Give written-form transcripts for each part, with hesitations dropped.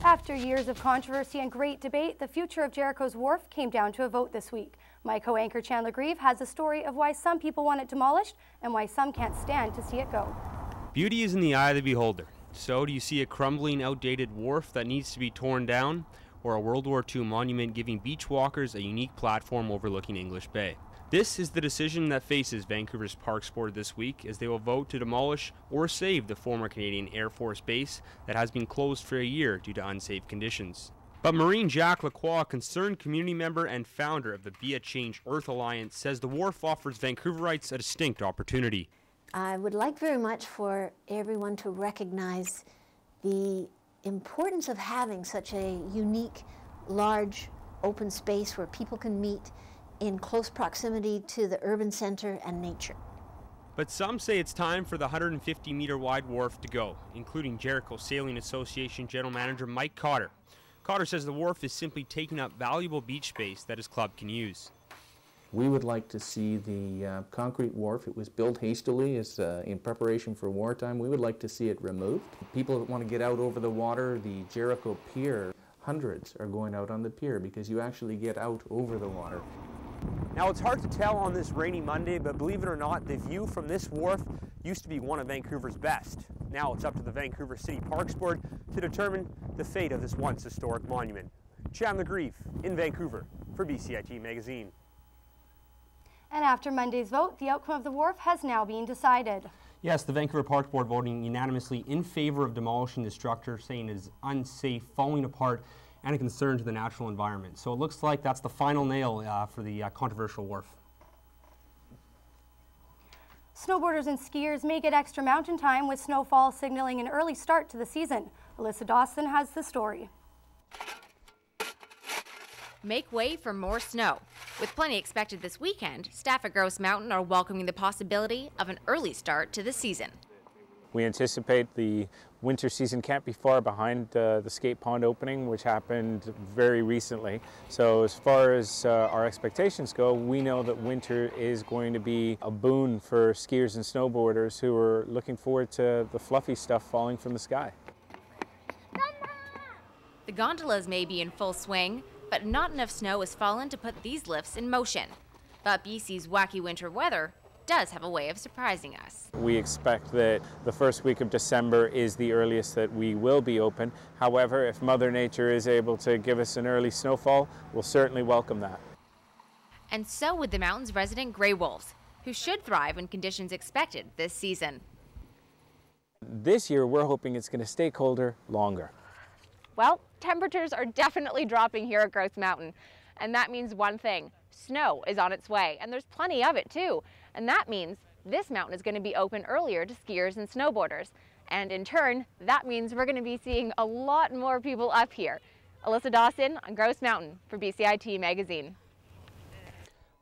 After years of controversy and great debate, the future of Jericho's Wharf came down to a vote this week. My co-anchor Chandler Grieve has a story of why some people want it demolished and why some can't stand to see it go. Beauty is in the eye of the beholder. So do you see a crumbling, outdated wharf that needs to be torn down, or a World War II monument giving beach walkers a unique platform overlooking English Bay? This is the decision that faces Vancouver's Parks Board this week, as they will vote to demolish or save the former Canadian Air Force base that has been closed for a year due to unsafe conditions. But Marine Jacques Lacroix, a concerned community member and founder of the Be a Change Earth Alliance, says the wharf offers Vancouverites a distinct opportunity. I would like very much for everyone to recognize the importance of having such a unique, large, open space where people can meet in close proximity to the urban center and nature. But some say it's time for the 150-meter wide wharf to go, including Jericho Sailing Association General Manager Mike Cotter. Cotter says the wharf is simply taking up valuable beach space that his club can use. We would like to see the concrete wharf. It was built hastily in preparation for wartime. We would like to see it removed. People that want to get out over the water, the Jericho Pier, hundreds are going out on the pier because you actually get out over the water. Now, it's hard to tell on this rainy Monday, but believe it or not, the view from this wharf used to be one of Vancouver's best. Now it's up to the Vancouver City Parks Board to determine the fate of this once historic monument. Chandler Grieve in Vancouver for BCIT Magazine. And after Monday's vote, the outcome of the wharf has now been decided. Yes, the Vancouver Parks Board voting unanimously in favor of demolishing the structure, saying it is unsafe, falling apart, and a concern to the natural environment. So it looks like that's the final nail for the controversial wharf. Snowboarders and skiers may get extra mountain time with snowfall signaling an early start to the season. Alyssa Dawson has the story. Make way for more snow. With plenty expected this weekend, staff at Grouse Mountain are welcoming the possibility of an early start to the season. We anticipate the winter season can't be far behind the skate pond opening, which happened very recently. So as far as our expectations go, we know that winter is going to be a boon for skiers and snowboarders who are looking forward to the fluffy stuff falling from the sky. The gondolas may be in full swing, but not enough snow has fallen to put these lifts in motion. But BC's wacky winter weather does have a way of surprising us. We expect that the first week of December is the earliest that we will be open. However, if Mother Nature is able to give us an early snowfall, we'll certainly welcome that. And so would the mountain's resident gray wolves, who should thrive when conditions expected this season. This year, we're hoping it's going to stay colder longer. Well, temperatures are definitely dropping here at Grouse Mountain, and that means one thing: snow is on its way, and there's plenty of it too. And that means this mountain is going to be open earlier to skiers and snowboarders. And in turn, that means we're going to be seeing a lot more people up here. Alyssa Dawson on Grouse Mountain for BCIT Magazine.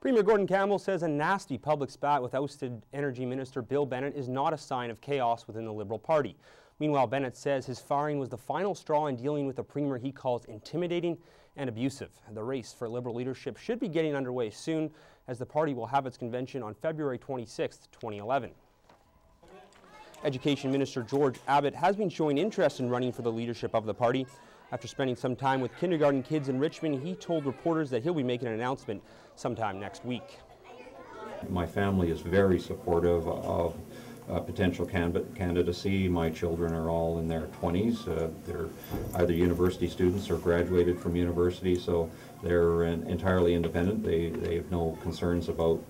Premier Gordon Campbell says a nasty public spat with ousted Energy Minister Bill Bennett is not a sign of chaos within the Liberal Party. Meanwhile, Bennett says his firing was the final straw in dealing with a premier he calls intimidating and abusive. The race for Liberal leadership should be getting underway soon, as the party will have its convention on February 26, 2011. Education Minister George Abbott has been showing interest in running for the leadership of the party. After spending some time with kindergarten kids in Richmond, he told reporters that he'll be making an announcement sometime next week. My family is very supportive of potential candidacy. My children are all in their 20s. They're either university students or graduated from university, so they're entirely independent. They have no concerns about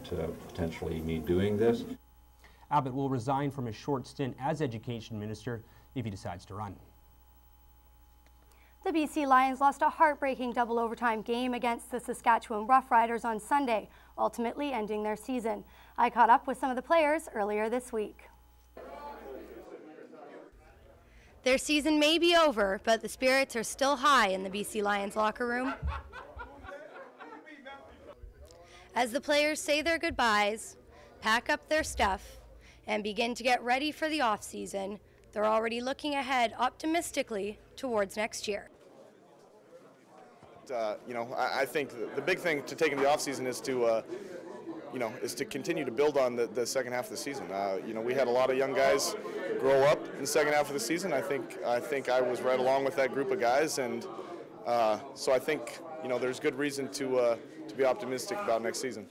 potentially me doing this. Abbott will resign from his short stint as Education Minister if he decides to run. The BC Lions lost a heartbreaking double overtime game against the Saskatchewan Roughriders on Sunday, ultimately ending their season. I caught up with some of the players earlier this week. Their season may be over, but the spirits are still high in the BC Lions locker room. As the players say their goodbyes, pack up their stuff, and begin to get ready for the off-season, they're already looking ahead optimistically towards next year. I think the big thing to take in the off-season is to you know, is to continue to build on the second half of the season. You know, we had a lot of young guys grow up in the second half of the season. I think I was right along with that group of guys, and so I think, you know, there's good reason to be optimistic about next season.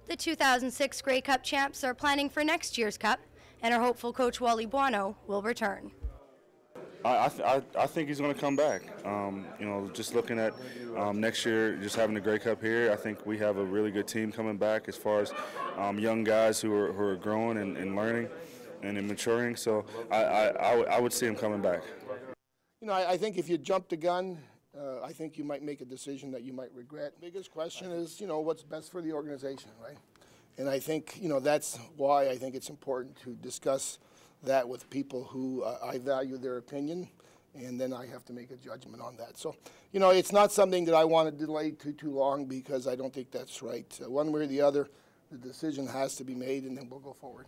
The 2006 Grey Cup champs are planning for next year's Cup and are hopeful Coach Wally Buono will return. I think he's going to come back. You know, just looking at next year, just having the Grey Cup here, I think we have a really good team coming back as far as young guys who are growing and learning and maturing. So I would see him coming back. You know, I think if you jump the gun, I think you might make a decision that you might regret. Biggest question is, you know, what's best for the organization, right? And I think, you know, that's why I think it's important to discuss that with people who I value their opinion, and then I have to make a judgment on that. So, you know, it's not something that I want to delay too long, because I don't think that's right. One way or the other, the decision has to be made, and then we'll go forward.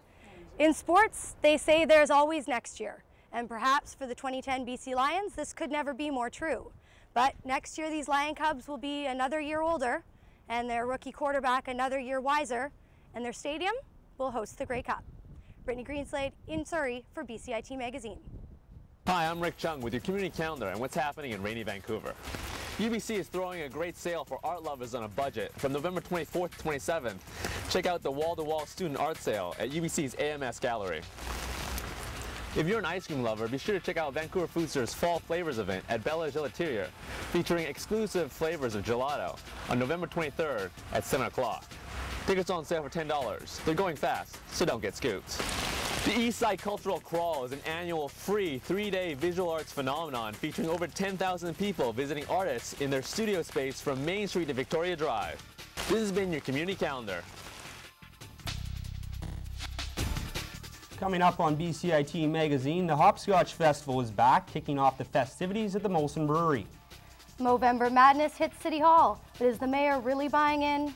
In sports, they say there's always next year, and perhaps for the 2010 BC Lions, this could never be more true. But next year, these Lion Cubs will be another year older, and their rookie quarterback another year wiser, and their stadium will host the Grey Cup. Brittany Greenslade in Surrey for BCIT Magazine. Hi, I'm Rick Chung with your community calendar and what's happening in rainy Vancouver. UBC is throwing a great sale for art lovers on a budget from November 24th to 27th. Check out the wall-to-wall student art sale at UBC's AMS Gallery. If you're an ice cream lover, be sure to check out Vancouver Food Store's Fall Flavors event at Bella Gelateria, featuring exclusive flavors of gelato on November 23rd at 7 o'clock. Tickets on sale for $10. They're going fast, so don't get scooped. The Eastside Cultural Crawl is an annual free 3-day visual arts phenomenon featuring over 10,000 people visiting artists in their studio space from Main Street to Victoria Drive. This has been your community calendar. Coming up on BCIT Magazine, the Hopscotch Festival is back, kicking off the festivities at the Molson Brewery. Movember Madness hits City Hall, but is the mayor really buying in?